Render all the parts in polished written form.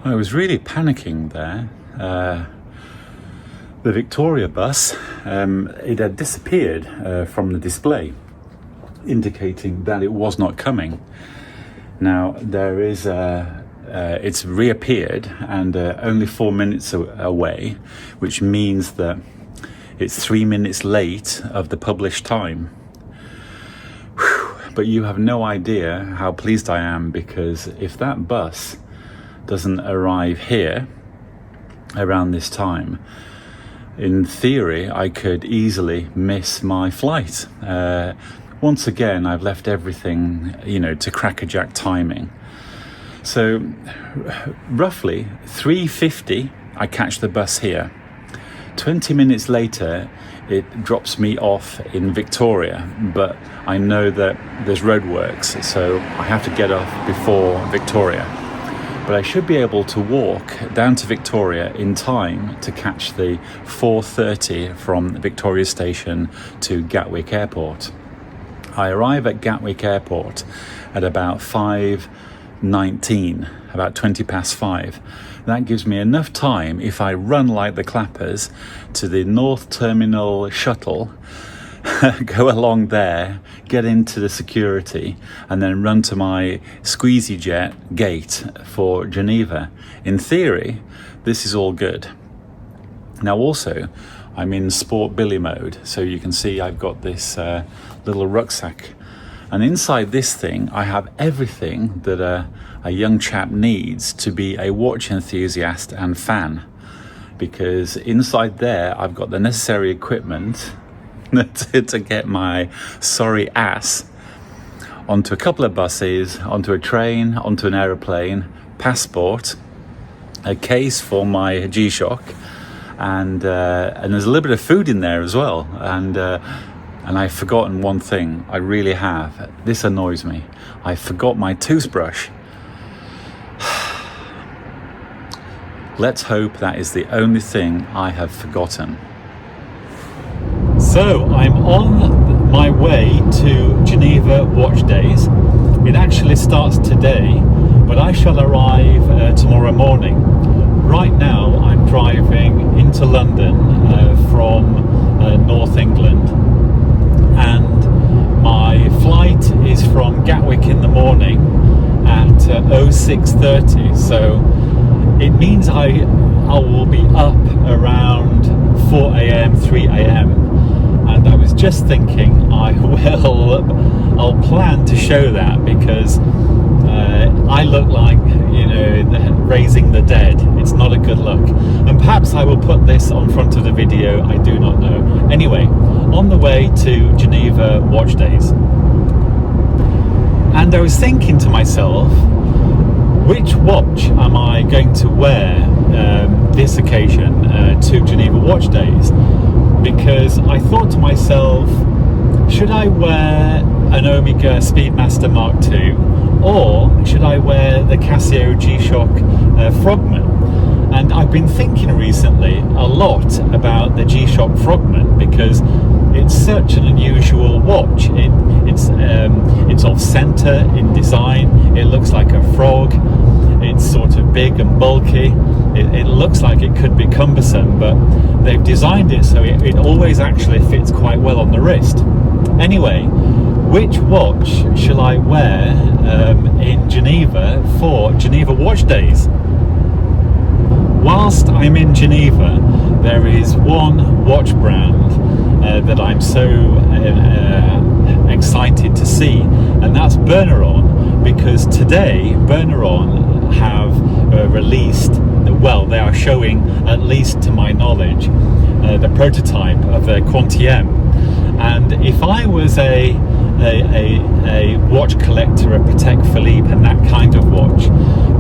I was really panicking there. The Victoria bus, it had disappeared from the display, indicating that it was not coming. Now there is it's reappeared and only 4 minutes away, which means that it's 3 minutes late of the published time. Whew. But you have no idea how pleased I am, because if that bus doesn't arrive here around this time, in theory I could easily miss my flight. Once again, I've left everything, to crackerjack timing. So roughly 3:50 I catch the bus here. 20 minutes later it drops me off in Victoria, but I know that there's roadworks, so I have to get off before Victoria. But I should be able to walk down to Victoria in time to catch the 4:30 from Victoria Station to Gatwick Airport. I arrive at Gatwick Airport at about 5:19, about 20 past 5. That gives me enough time, if I run like the clappers, to the North Terminal shuttle, go along there, get into the security, and then run to my squeezy jet gate for Geneva. In theory, this is all good. Now also, I'm in Sport Billy mode, so you can see I've got this little rucksack. And inside this thing, I have everything that a young chap needs to be a watch enthusiast and fan. Because inside there, I've got the necessary equipment to get my sorry ass onto a couple of buses, onto a train, onto an aeroplane, passport, a case for my G-Shock, and there's a little bit of food in there as well. And I've forgotten one thing. I really have. This annoys me. I forgot my toothbrush. Let's hope that is the only thing I have forgotten. So I'm on my way to Geneva Watch Days. It actually starts today, but I shall arrive tomorrow morning. Right now I'm driving into London from North England, and my flight is from Gatwick in the morning at 06:30. So it means I will be up around 4 a.m, 3 a.m. And I was just thinking I'll plan to show that, because I look like, raising the dead. It's not a good look. And perhaps I will put this on front of the video, I do not know. Anyway, on the way to Geneva Watch Days. And I was thinking to myself, which watch am I going to wear this occasion to Geneva Watch Days? Because I thought to myself, should I wear an Omega Speedmaster Mark II, or should I wear the Casio G-Shock Frogman? And I've been thinking recently a lot about the G-Shock Frogman, because it's such an unusual watch. It's off center in design. It looks like a frog. It's sort of big and bulky. It looks like it could be cumbersome, but they've designed it so it always actually fits quite well on the wrist. Anyway, which watch shall I wear in Geneva for Geneva Watch Days? Whilst I'm in Geneva, there is one watch brand that I'm so excited to see, and that's Berneron, because today Berneron have released, well, they are showing, at least to my knowledge, the prototype of their Quantième. And if I was a watch collector, a Patek Philippe and that kind of watch,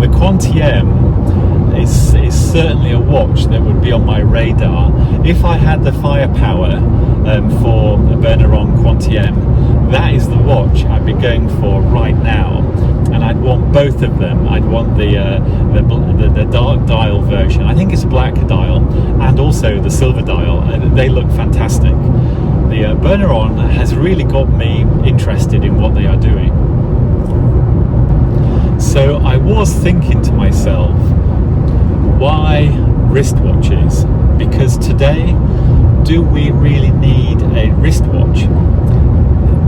the Quantième is certainly a watch that would be on my radar. If I had the firepower for a Berneron Quantième, that is the watch I'd be going for right now. And I'd want both of them. I'd want the dark dial version. I think it's a black dial, and also the silver dial. They look fantastic. The Berneron has really got me interested in what they are doing. So I was thinking to myself, wristwatches, because today, do we really need a wristwatch?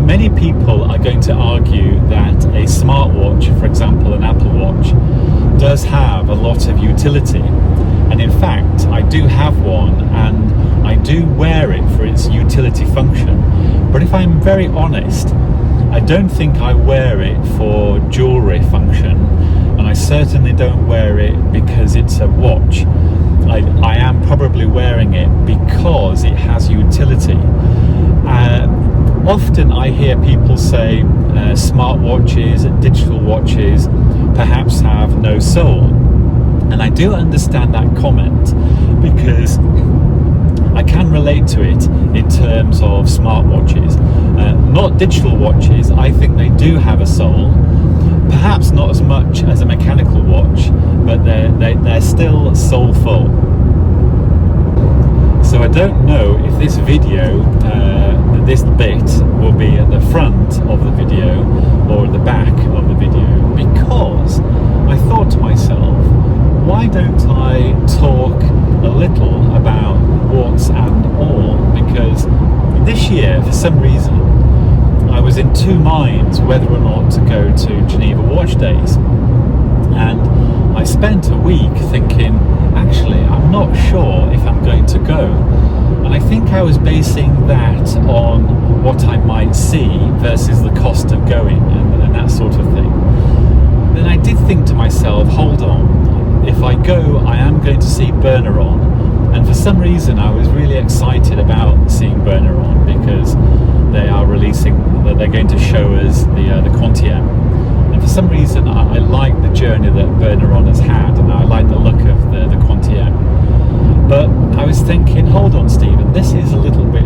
Many people are going to argue that a smartwatch, for example an Apple Watch, does have a lot of utility, and in fact I do have one and I do wear it for its utility function. But if I'm very honest, I don't think I wear it for jewellery function, and I certainly don't wear it because it's a watch. I am probably wearing it because it has utility. Often I hear people say smartwatches and digital watches perhaps have no soul. And I do understand that comment, because I can relate to it in terms of smartwatches. Not digital watches, I think they do have a soul. Perhaps not as much as a mechanical watch, but they're still soulful. So I don't know if this video, this bit will be at the front of the video or at the back of the video, because I thought to myself, why don't I talk a little about warts and all? Because this year, for some reason, I was in two minds whether or not to go to Geneva Watch Days. And I spent a week thinking, actually, I'm not sure if I'm going to go. And I think I was basing that on what I might see versus the cost of going and that sort of thing. Then I did think to myself, hold on, if I go, I am going to see Burneron. And for some reason, I was really excited about seeing Burneron, because they are they're going to show us the Quantième. And for some reason, I like the journey that Burneron has had, and I like the look of the Quantième. But I was thinking, hold on, Stephen, this is a little bit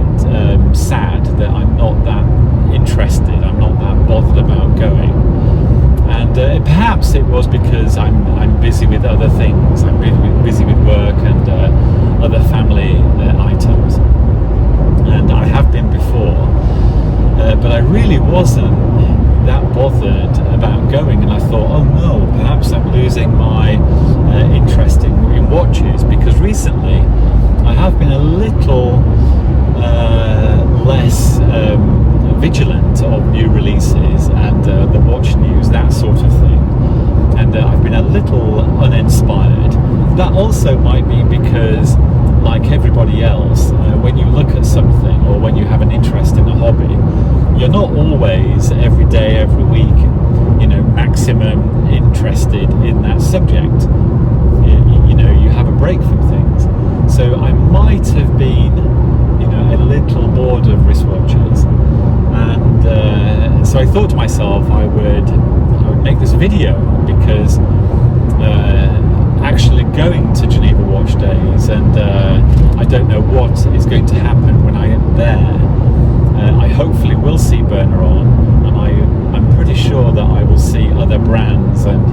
sad that I'm not that interested, I'm not that bothered about going. And perhaps it was because I'm busy with other things. I'm busy with work and other family items, and I have been before, but I really wasn't that bothered about going. And I thought, oh no, perhaps I'm losing my interest in watches, because recently I have been a little less vigilant of new releases and the watch news, that sort of thing, and I've been a little uninspired. That also might be because, like everybody else, when you look at something or when you have an interest in a hobby, you're not always every day, every week, maximum interested in that subject. You have a break from things. So I might have been, a little bored of wristwatches, and so I thought to myself I would make this video, because actually going to Geneva Watch Days, and I don't know what is going to happen when I am there. I hopefully will see Burneron, and I'm pretty sure that I will see other brands, and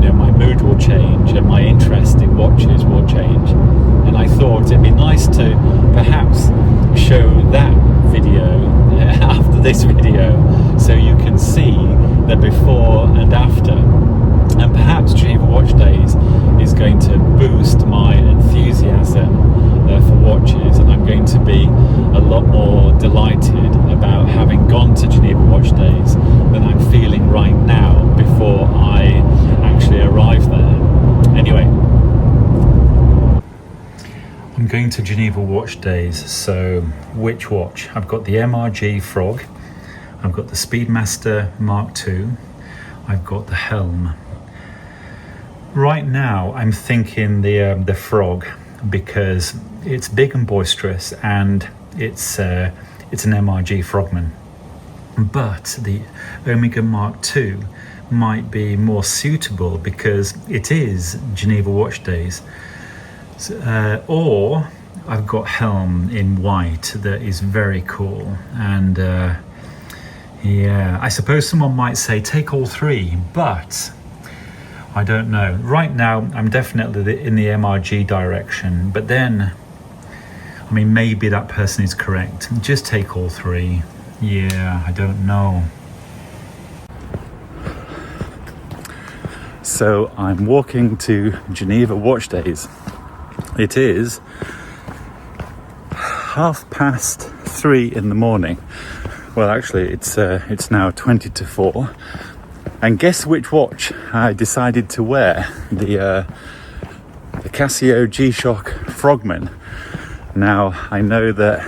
my mood will change and my interest in watches will change. And I thought it'd be nice to perhaps show that video after this video, so you can see the before and after. And perhaps Geneva Watch Days is going to boost my enthusiasm for watches, and I'm going to be a lot more delighted about having gone to Geneva Watch Days than I'm feeling right now before I actually arrive there. Anyway, I'm going to Geneva Watch Days, so which watch? I've got the MRG Frog, I've got the Speedmaster Mark II, I've got the Helm. Right now I'm thinking the Frog, because it's big and boisterous, and it's an MRG Frogman. But the Omega Mark II might be more suitable because it is Geneva Watch Days. Or I've got Helm in white that is very cool, and yeah, I suppose someone might say take all three, but I don't know. Right now I'm definitely in the MRG direction, but then, I mean, maybe that person is correct. Just take all three. Yeah, I don't know. So I'm walking to Geneva Watch Days, It is 3:30 in the morning. Well, actually, it's now 20 to 4. And guess which watch I decided to wear? The Casio G-Shock Frogman. Now, I know that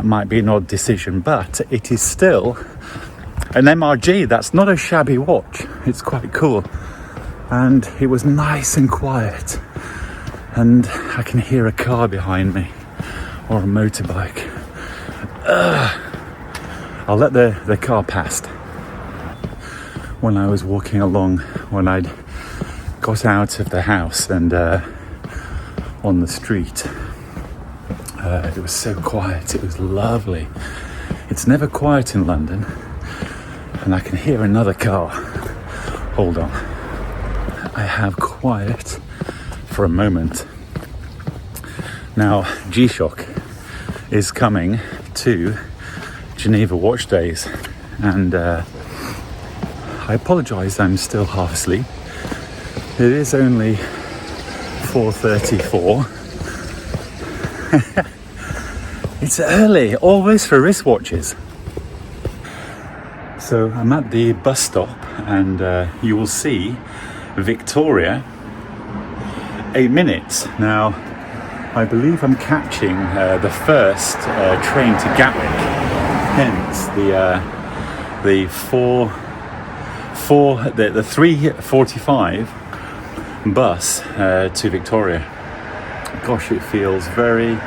might be an odd decision, but it is still an MRG. That's not a shabby watch. It's quite cool. And it was nice and quiet. And I can hear a car behind me, or a motorbike. I'll let the car past. When I was walking along, when I'd got out of the house and on the street, it was so quiet. It was lovely. It's never quiet in London, and I can hear another car. Hold on. I have quiet for a moment. Now, G-Shock is coming to Geneva Watch Days, and I apologise, I'm still half asleep. It is only 4:34. It's early, always for wristwatches. So I'm at the bus stop, and you will see Victoria, 8 minutes. Now, I believe I'm catching the first train to Gatwick, hence the 3:45 bus to Victoria. Gosh, it feels very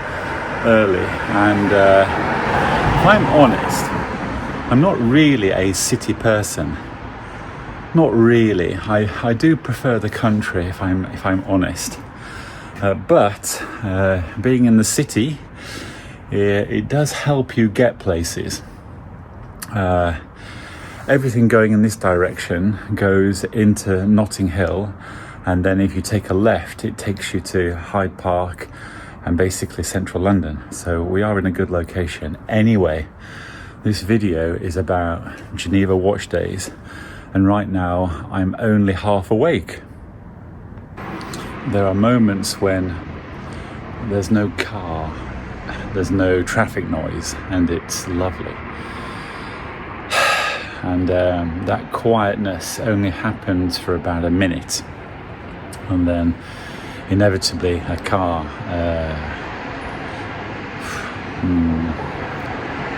early, and if I'm honest, I'm not really a city person. Not really. I do prefer the country, if I'm honest. But being in the city, it does help you get places. Everything going in this direction goes into Notting Hill, and then if you take a left, it takes you to Hyde Park and basically central London. So we are in a good location. Anyway, this video is about Geneva Watch Days, and right now I'm only half awake. There are moments when there's no car, there's no traffic noise, and it's lovely. And that quietness only happens for about a minute, and then inevitably a car.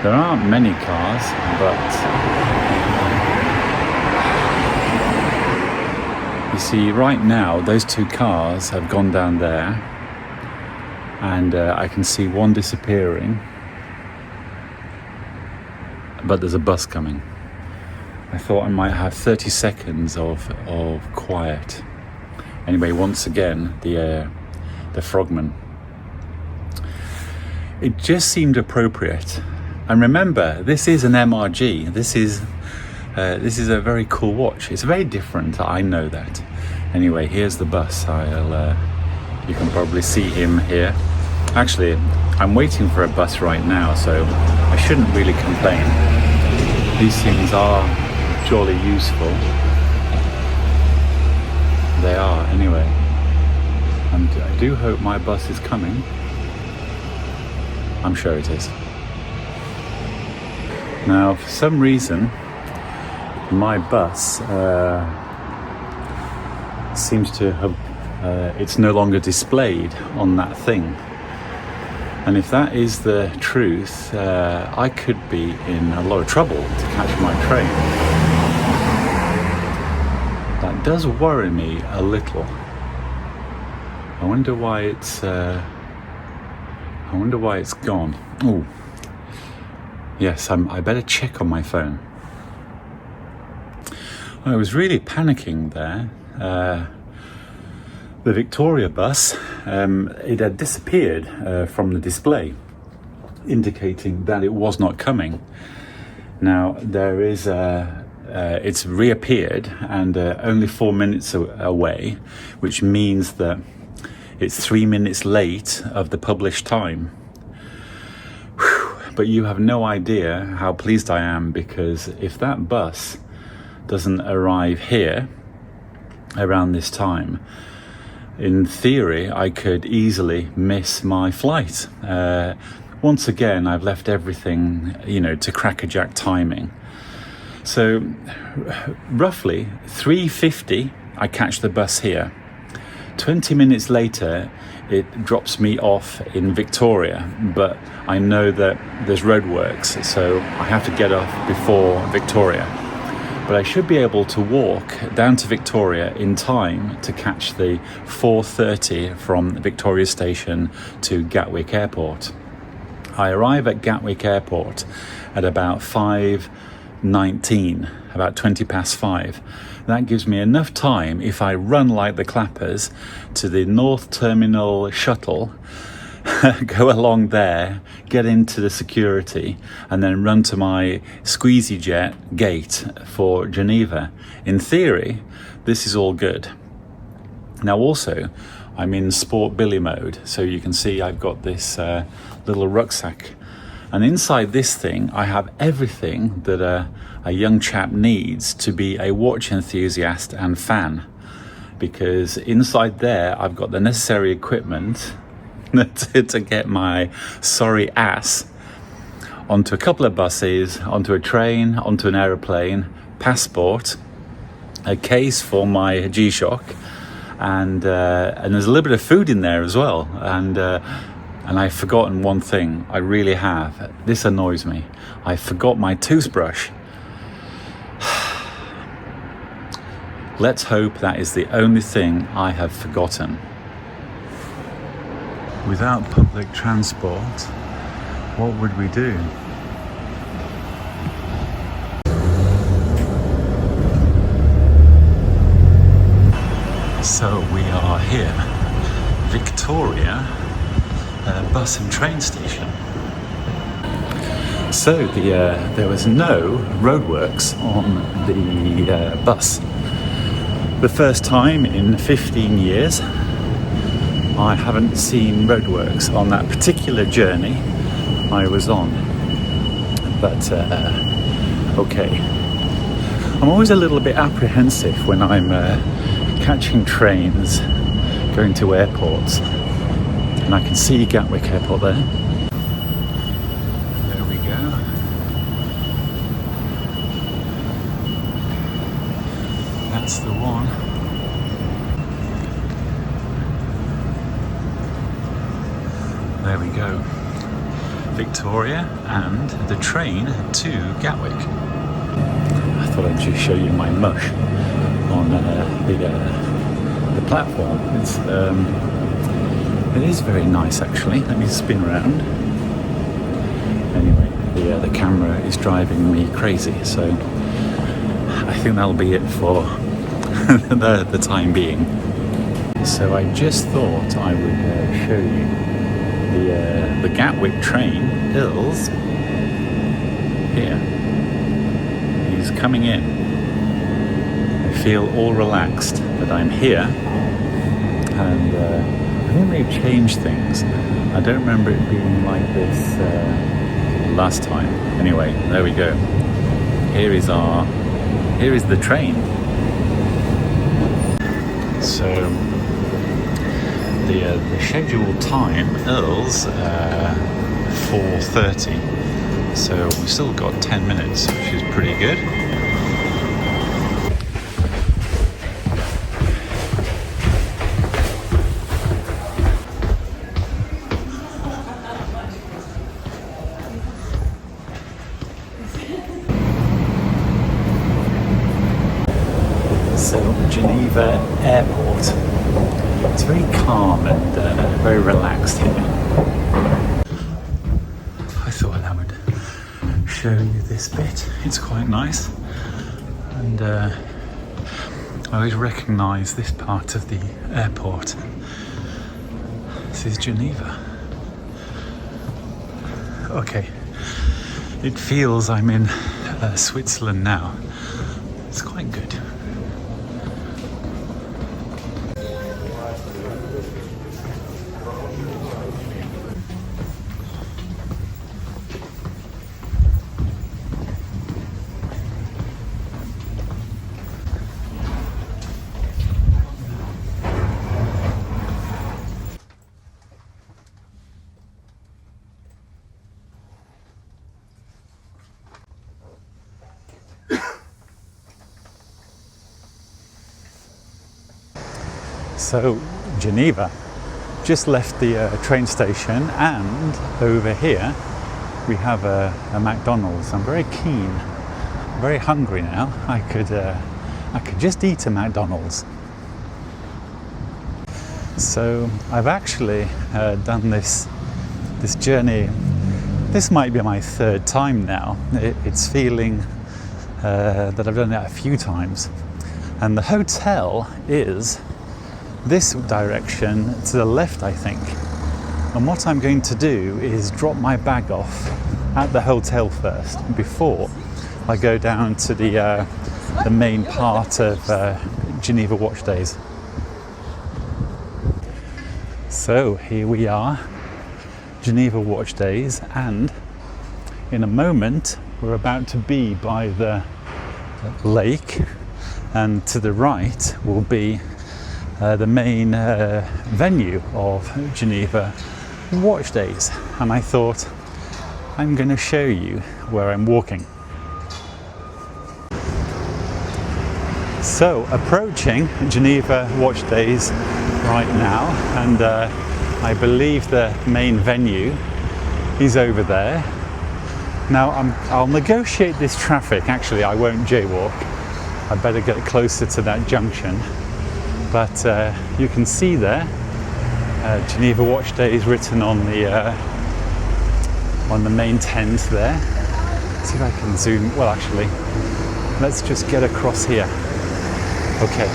There aren't many cars, but you see, right now those two cars have gone down there, and I can see one disappearing, but there's a bus coming. I thought I might have 30 seconds of quiet. Anyway, once again, the Frogman. It just seemed appropriate. And remember, this is an MRG. This is a very cool watch. It's very different. I know that. Anyway, here's the bus. You can probably see him here. Actually, I'm waiting for a bus right now, so I shouldn't really complain. These things are jolly useful. They are, anyway. And I do hope my bus is coming. I'm sure it is. Now, for some reason, my bus seems to have, it's no longer displayed on that thing. And if that is the truth, I could be in a lot of trouble to catch my train. That does worry me a little. I wonder why it's gone. Oh, yes, I better check on my phone. I was really panicking there. The Victoria bus, it had disappeared from the display, indicating that it was not coming. Now, there is it's reappeared, and only 4 minutes away, which means that it's 3 minutes late of the published time. Whew. But you have no idea how pleased I am, because if that bus doesn't arrive here around this time, in theory, I could easily miss my flight. Once again, I've left everything, to crackerjack timing. So roughly 3:50, I catch the bus here. 20 minutes later, it drops me off in Victoria, but I know that there's roadworks, so I have to get off before Victoria. But I should be able to walk down to Victoria in time to catch the 4:30 from Victoria Station to Gatwick Airport. I arrive at Gatwick Airport at about 5:19, about 20 past 5. That gives me enough time, if I run like the clappers, to the North Terminal shuttle, go along there, get into the security, and then run to my squeezy jet gate for Geneva. In theory, this is all good. Now also, I'm in Sport Billy mode, so you can see I've got this little rucksack. And inside this thing, I have everything that a young chap needs to be a watch enthusiast and fan. Because inside there, I've got the necessary equipment to get my sorry ass onto a couple of buses, onto a train, onto an aeroplane, passport, a case for my G-Shock, and there's a little bit of food in there as well. And I've forgotten one thing. I really have. This annoys me. I forgot my toothbrush. Let's hope that is the only thing I have forgotten. Without public transport, what would we do? So we are here, Victoria bus and train station. So there was no roadworks on the bus. The first time in 15 years I haven't seen roadworks on that particular journey I was on. But okay. I'm always a little bit apprehensive when I'm catching trains, going to airports. And I can see Gatwick Airport there. There we go. That's the one. There we go. Victoria and the train to Gatwick. I thought I'd just show you my mush on the platform. It is very nice actually. Let me spin around. Anyway, the camera is driving me crazy, so I think that'll be it for the time being. So I just thought I would show you the Gatwick train is here. He's coming in. I feel all relaxed that I'm here, and I think they've changed things. I don't remember it being like this last time. Anyway, there we go. Here is the train. So the scheduled time is 4:30. So we've still got 10 minutes, which is pretty good. So Geneva Airport. It's very calm and very relaxed here. I thought I would show you this bit. It's quite nice, and I always recognise this part of the airport. This is Geneva. Okay, it feels I'm in Switzerland now. It's quite good. So, Geneva. Just left the train station, and over here we have a McDonald's. I'm very keen, very hungry now. I could just eat a McDonald's. So I've actually done this journey. This might be my third time now. It's feeling that I've done it a few times, and the hotel is this direction to the left, I think. And what I'm going to do is drop my bag off at the hotel first before I go down to the main part of Geneva Watch Days. So here we are, Geneva Watch Days, and in a moment we're about to be by the lake, and to the right will be the main venue of Geneva Watch Days. And I thought I'm going to show you where I'm walking. So approaching Geneva Watch Days right now, and I believe the main venue is over there. Now I'll negotiate this traffic. Actually, I won't jaywalk. I better get closer to that junction. But you can see there, Geneva Watch Days written on the main tent there. Let's see if I can zoom. Well, actually, let's just get across here. Okay.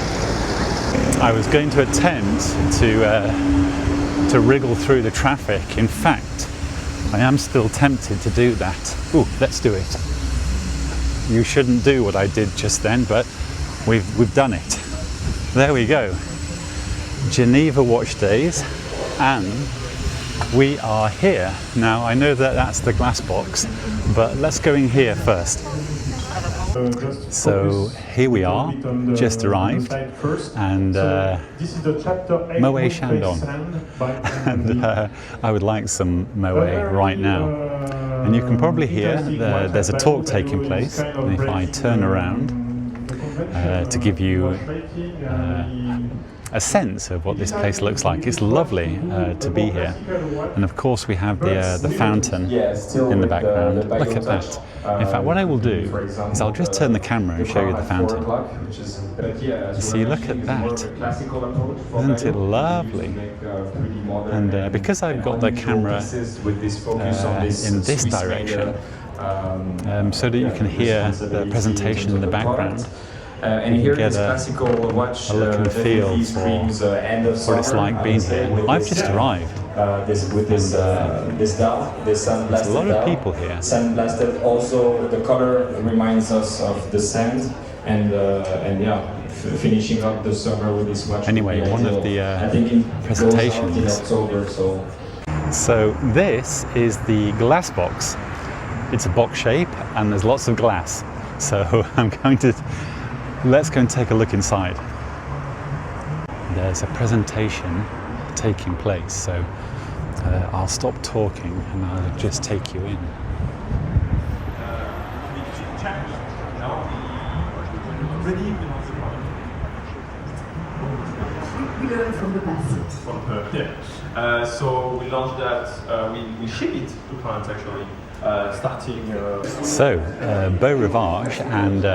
I was going to attempt to wriggle through the traffic. In fact, I am still tempted to do that. Ooh, let's do it. You shouldn't do what I did just then, but we've done it. There we go, Geneva Watch Days, and we are here. Now I know that that's the glass box, but let's go in here first. So here we are, just arrived, and Moet Chandon, and I would like some Moet right now. And you can probably hear there's a talk taking place, and if I turn around, to give you a sense of what this place looks like. It's lovely to be here, and of course we have the fountain in the background. Look at that. In fact, what I will do is I'll just turn the camera and show you the fountain. You see, look at that. Isn't it lovely? And because I've got the camera in this direction, so that you can hear the presentation in the background, and here get this classical watch a look and feel for what it's like being here. I've just arrived. This dial, this sandblasted. There's a lot of people here. Sandblasted. Also, the color reminds us of the sand, and yeah, finishing up the summer with this watch. Anyway, one of the presentations. In October, so this is the glass box. It's a box shape, and there's lots of glass. So let's go and take a look inside. There's a presentation taking place, so I'll stop talking and I'll just take you in. We learn from the past. So we launched that, we ship it to France actually, starting... So, Beau Rivage, and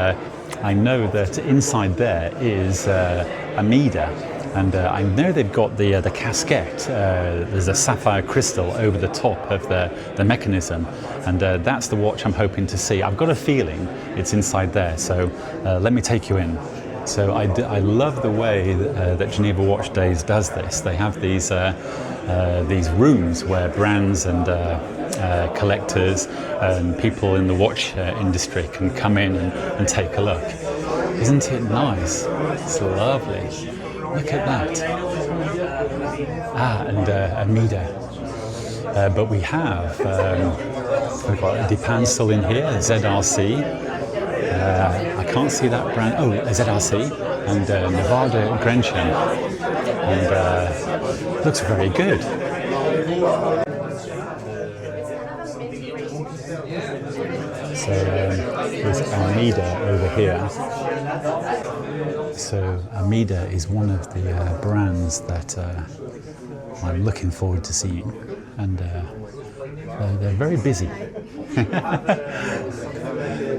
I know that inside there is Amida, and I know they've got the casquette. There's a sapphire crystal over the top of the mechanism, and that's the watch I'm hoping to see. I've got a feeling it's inside there, so let me take you in. So I love the way that Geneva Watch Days does this. They have these rooms where brands and collectors and people in the watch industry can come in and take a look. Isn't it nice? It's lovely. Look at that. And Amida. But we have, we've got Depin still in here, ZRC. I can't see that brand. Oh, ZRC and Nevada Grenchen, and looks very good. So is Amida over here. So Amida is one of the brands that I'm looking forward to seeing, and they're very busy.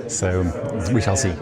So we shall see.